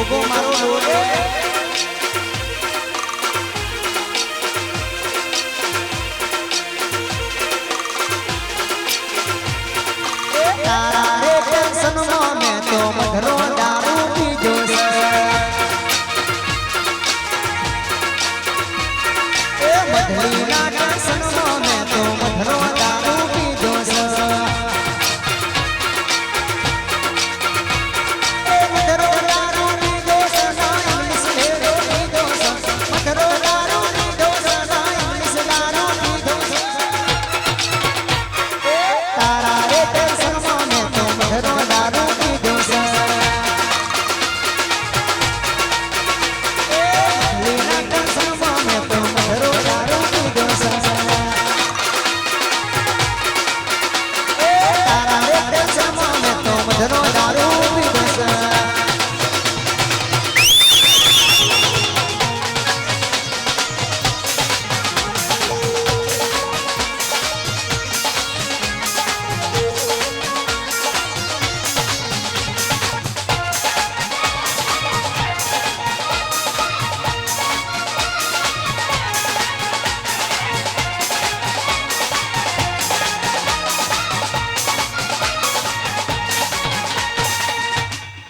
જોગો મારો ડોલે તારા રે ટેન્શનમાં મેં તો મધરો દારૂ પીજો છે એ મધલીના ટેન્શનમાં મેં તો મધરો દારૂ પીજો છે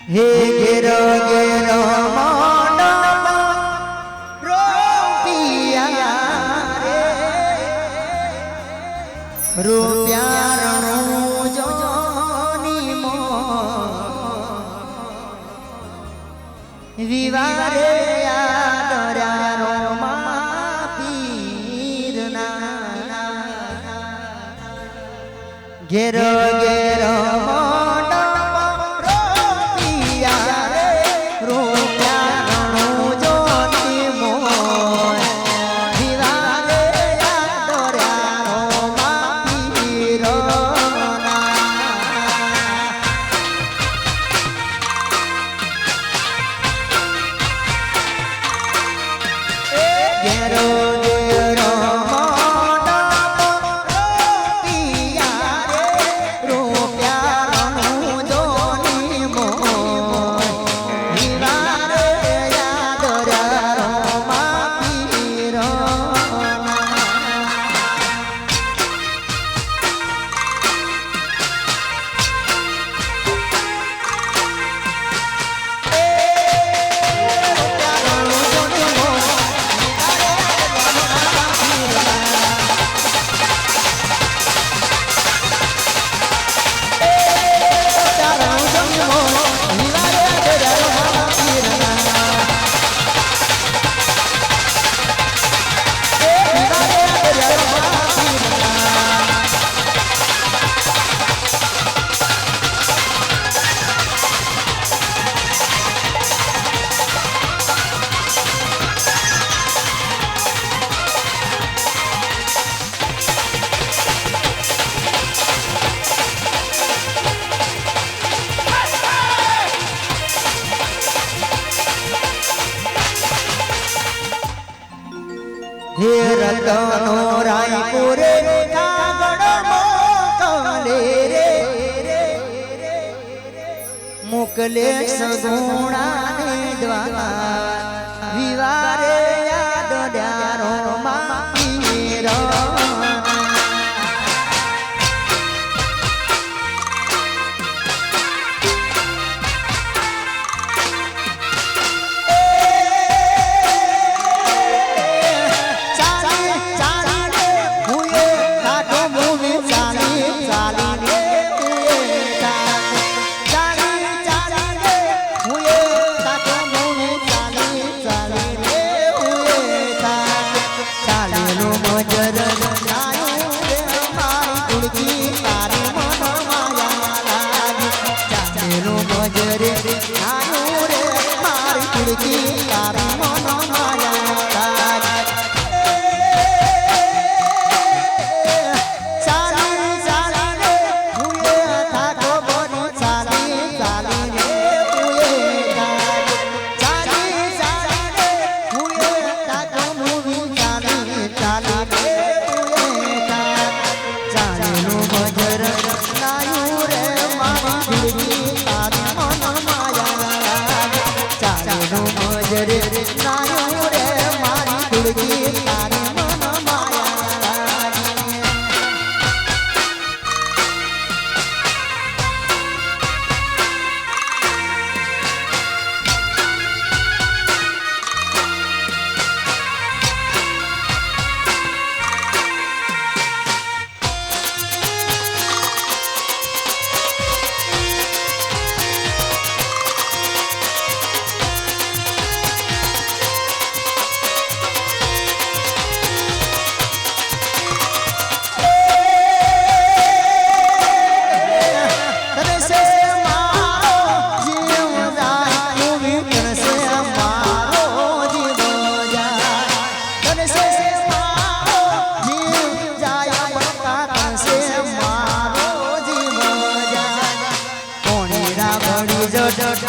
હે ગેરો ગેરો મોડા રૂપિયા રે રૂપિયા રણું જોની મો વિવારે આદર્યા મા પીરના ગેરો ગેરો હે રતનો રાયપુરે કાગળ મોકલે રે મોકલે સગુણાને દ્વારા વિવારે યાદ ડારો મારો ચાલી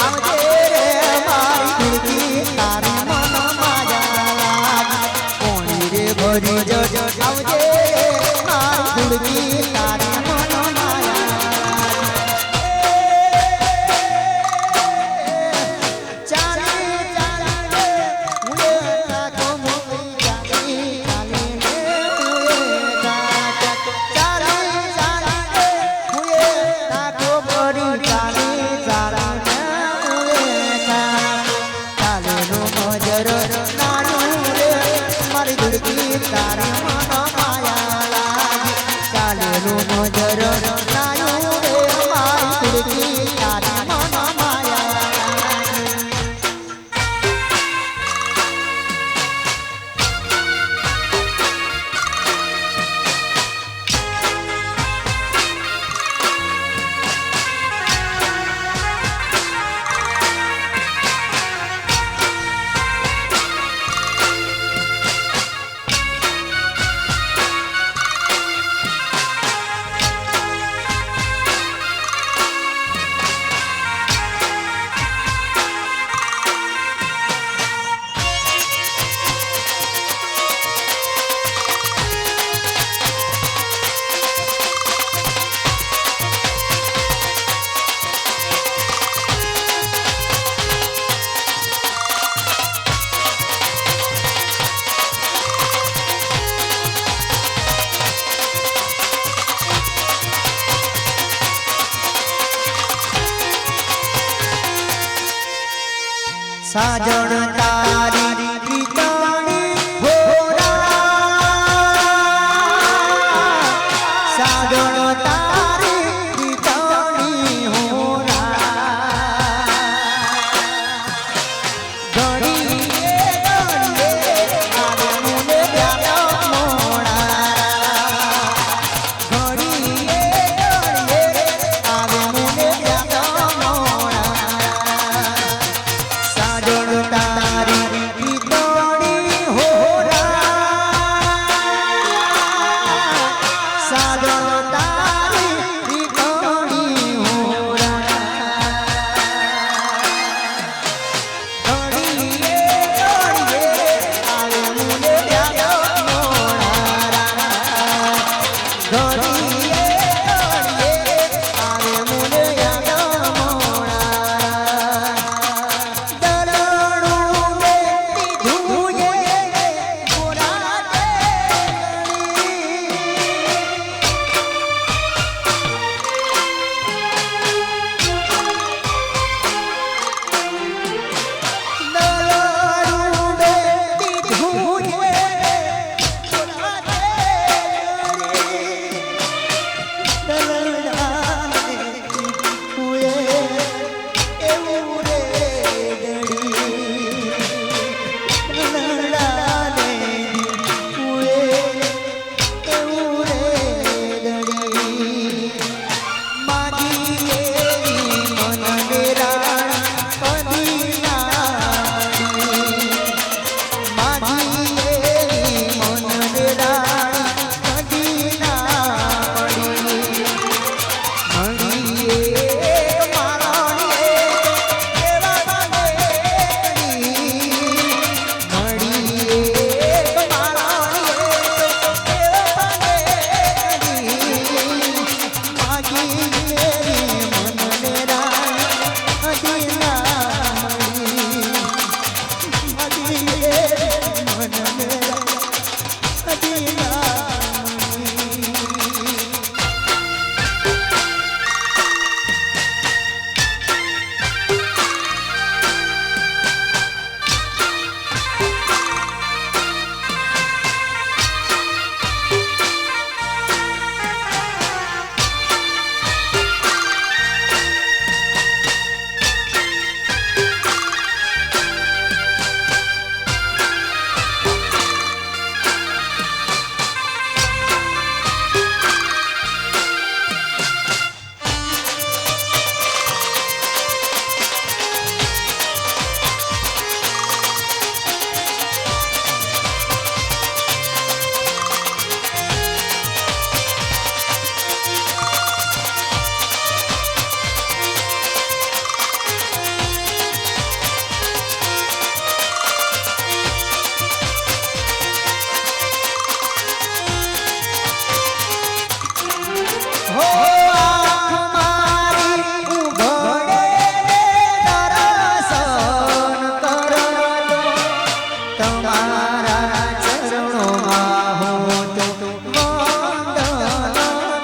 આવજે રે મારી દુર્ગી તારી મન માયા કોણી રે ભરી જજો આવજે મારી દુર્ગી તારી મન તારા મન માયા લાગી ચાલેલું નજર નાયું રે મારી દુર્ગી તારા મન માયા લાગી સાજણ તારી ગીતાણી હોરા સાજણ તારી ગીતાણી હોરા ઘડીએ ઘડીએ આવે મુને પ્યારો મોડા ઘડીએ ઘડીએ આવે મુને પ્યારો મોડા તારી ગીતોણી હોરા સાજણ તારી ગીતોણી હોરા ઘડીએ ઘડીએ આવે મુને પ્યારો મોડા ઘડીએ ઘડીએ આવે મુને પ્યારો મોડા હો આંખ મારી ઉઘડે દર્શન કરતો તમારા ચરણોમાં હું તો વંદન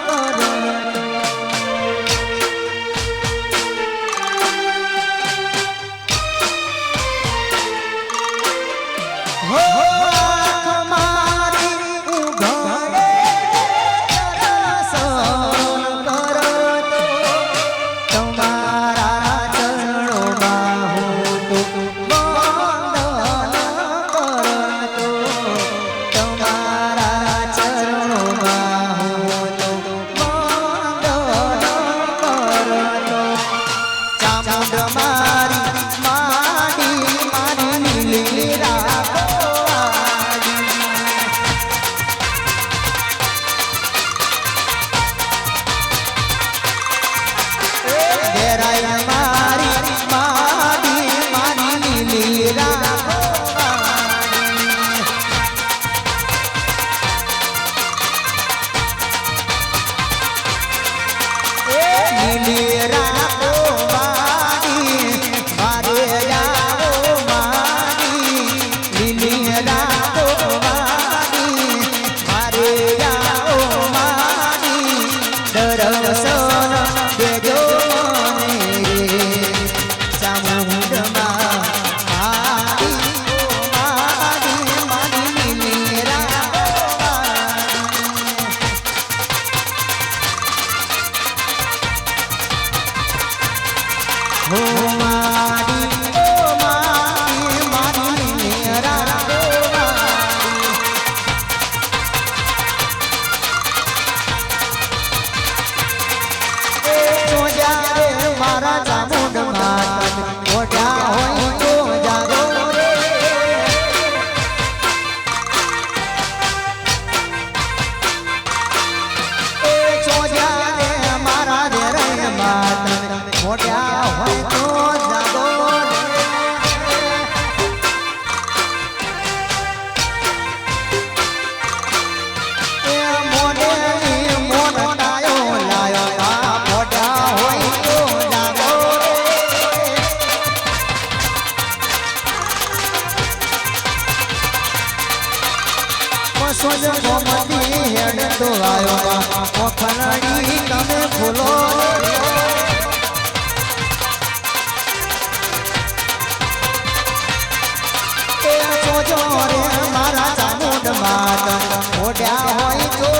કરતો હો આંખ મારી ઉઘડે દર્શન કરતો તમારા ચરણોમાં હું તો વંદન કરતો તમારા ચરણોમાં હું તો વંદન કરતો ચામુંડ મારી માડી મારી લીલા ઘેરાય મારી માડી મારી લીલા લીલા માડી મારે જાઓ માડી લીલા માડી મારે જાઓ માડી દર્શન દેજો મને ચામુંડમાં માડી માડી માડી લીલા હો માડી ઓ માડી માડી મેરા ઓ માડી એ જોજા રે મારા ચામુંડ માત ઓઢ્યા હોય તો જાગો રે એ જોજા રે મારા રે માત ઓઢ્યા હોય તો જાગો રે એ મોઢેની મોઢાયો લાયો આ ઓઢ્યા હોય તો જાગો રે સોજ ગોમતી હેડ તો આયો ઓખલડી તમે ફૂલો જોજો રે મારા ચામુંડ માત ઓઢ્યા હોય તો